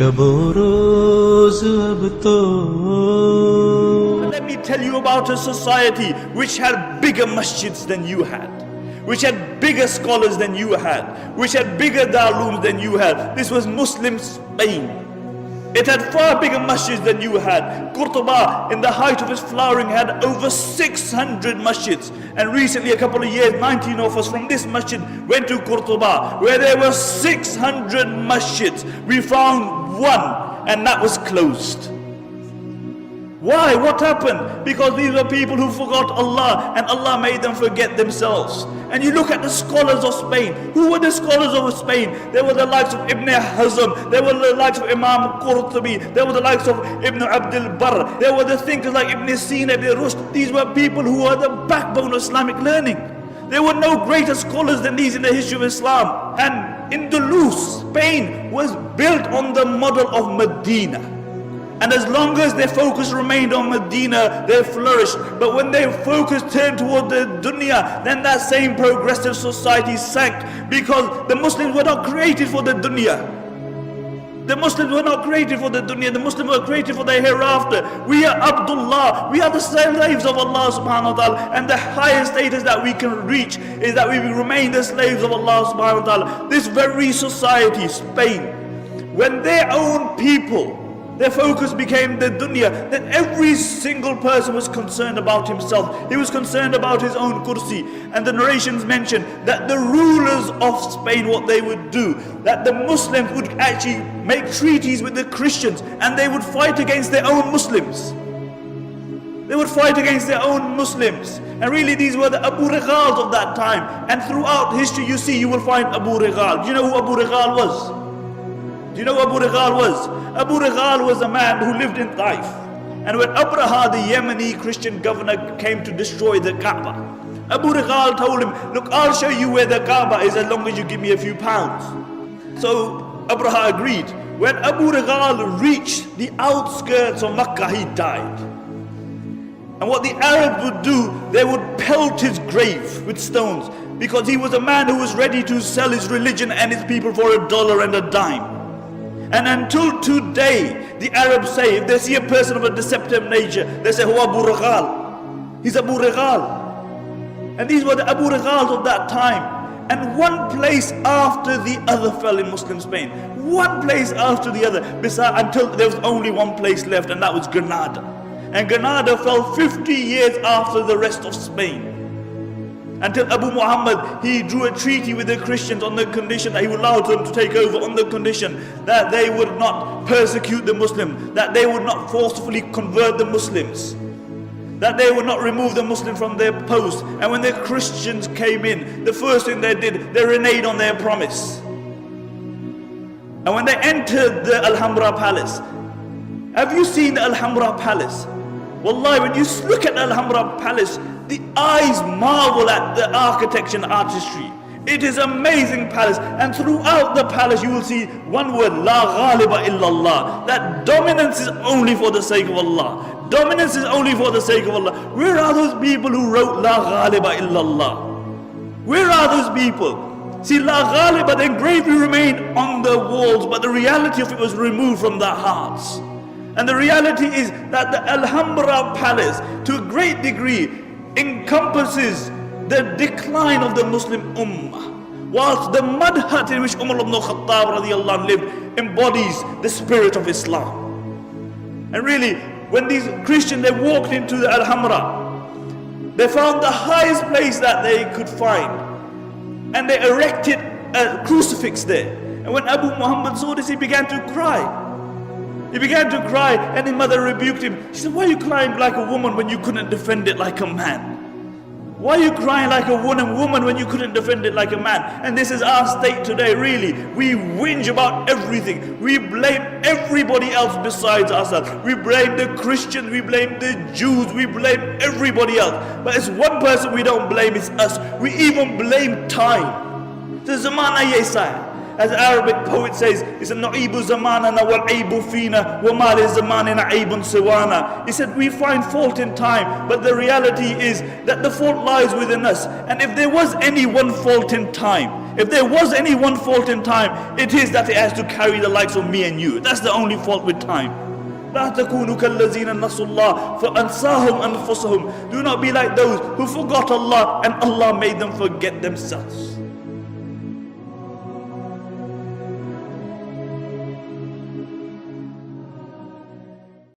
Let me tell you about a society which had bigger masjids than you had, which had bigger scholars than you had, which had bigger darulooms than you had. This was Muslim Spain. It had far bigger masjids than you had. Qurtuba, in the height of its flowering, had over 600 masjids. And recently, a couple of years, 19 of us from this masjid went to Qurtuba, where there were 600 masjids. We found one, and that was closed. Why? What happened? Because these were people who forgot Allah, and Allah made them forget themselves. And you look at the scholars of Spain. Who were the scholars of Spain? There were the likes of Ibn Hazm, there were the likes of Imam Qurtubi, there were the likes of Ibn Abdul Barr, there were the thinkers like Ibn Sina, Ibn Rushd. These were people who were the backbone of Islamic learning. There were no greater scholars than these in the history of Islam. And Andalus, Spain, was built on the model of Medina. And as long as their focus remained on Medina, they flourished. But when their focus turned toward the dunya, then that same progressive society sank, because the Muslims were not created for the dunya. The Muslims were not created for the dunya. The Muslims were created for the hereafter. We are Abdullah. We are the slaves of Allah subhanahu wa ta'ala. And the highest status that we can reach is that we will remain the slaves of Allah subhanahu wa ta'ala. This very society, Spain, when their own people, their focus became the dunya, then every single person was concerned about himself. He was concerned about his own kursi. And the narrations mention that the rulers of Spain, what they would do, that the Muslims would actually make treaties with the Christians, and they would fight against their own Muslims. They would fight against their own Muslims. And really these were the Abu Righals of that time. And throughout history you will find Abu Righal. Do you know who Abu Righal was? Do you know who Abu Righal was? Abu Righal was a man who lived in Taif. And when Abraha, the Yemeni Christian governor, came to destroy the Kaaba, Abu Righal told him, look, I'll show you where the Kaaba is as long as you give me a few pounds. So Abraha agreed. When Abu Righal reached the outskirts of Makkah, he died. And what the Arabs would do, they would pelt his grave with stones, because he was a man who was ready to sell his religion and his people for $1 and a dime. And until today, the Arabs say, if they see a person of a deceptive nature, they say, "Huwa Abu Righal." He's Abu Righal. And these were the Abu Righals of that time. And one place after the other fell in Muslim Spain. One place after the other, until there was only one place left, and that was Granada. And Granada fell 50 years after the rest of Spain. Until Abu Muhammad, he drew a treaty with the Christians on the condition that he would allow them to take over, on the condition that they would not persecute the Muslims, that they would not forcefully convert the Muslims, that they would not remove the Muslims from their post. And when the Christians came in, the first thing they did, they reneged on their promise. And when they entered the Alhambra Palace, have you seen the Alhambra Palace? Wallahi, when you look at the Alhambra Palace, the eyes marvel at the architecture and artistry. It is an amazing palace, and throughout the palace you will see one word, La Ghaliba illallah. That dominance is only for the sake of Allah. Dominance is only for the sake of Allah. Where are those people who wrote La Ghaliba illallah? Where are those people? See, La Ghaliba, the engraving remained on the walls, but the reality of it was removed from their hearts. And the reality is that the Alhambra Palace, to a great degree, encompasses the decline of the Muslim Ummah, whilst the mud hut in which Umar ibn Khattab radiallahu anh lived embodies the spirit of Islam. And really, when these Christians, they walked into the Alhambra, they found the highest place that they could find, and they erected a crucifix there. And when Abu Muhammad saw this, he began to cry. He began to cry, and his mother rebuked him. She said, why are you crying like a woman when you couldn't defend it like a man? Why are you crying like a woman when you couldn't defend it like a man? And this is our state today, really. We whinge about everything. We blame everybody else besides ourselves. We blame the Christians, we blame the Jews, we blame everybody else. But it's one person we don't blame, it's us. We even blame time. The zamana yesa. As an Arabic poet says, he said, نُعِيبُ زَمَانَنَا وَالْعَيْبُ فِينَا وَمَا لِلزَّمَانِنَا عَيْبٌ سِوَانَا. He said, we find fault in time, but the reality is that the fault lies within us. And if there was any one fault in time, it is that it has to carry the likes of me and you. That's the only fault with time. لا تكونوا كالذين نسوا الله فأنساهم أنفسهم. Do not be like those who forgot Allah and Allah made them forget themselves.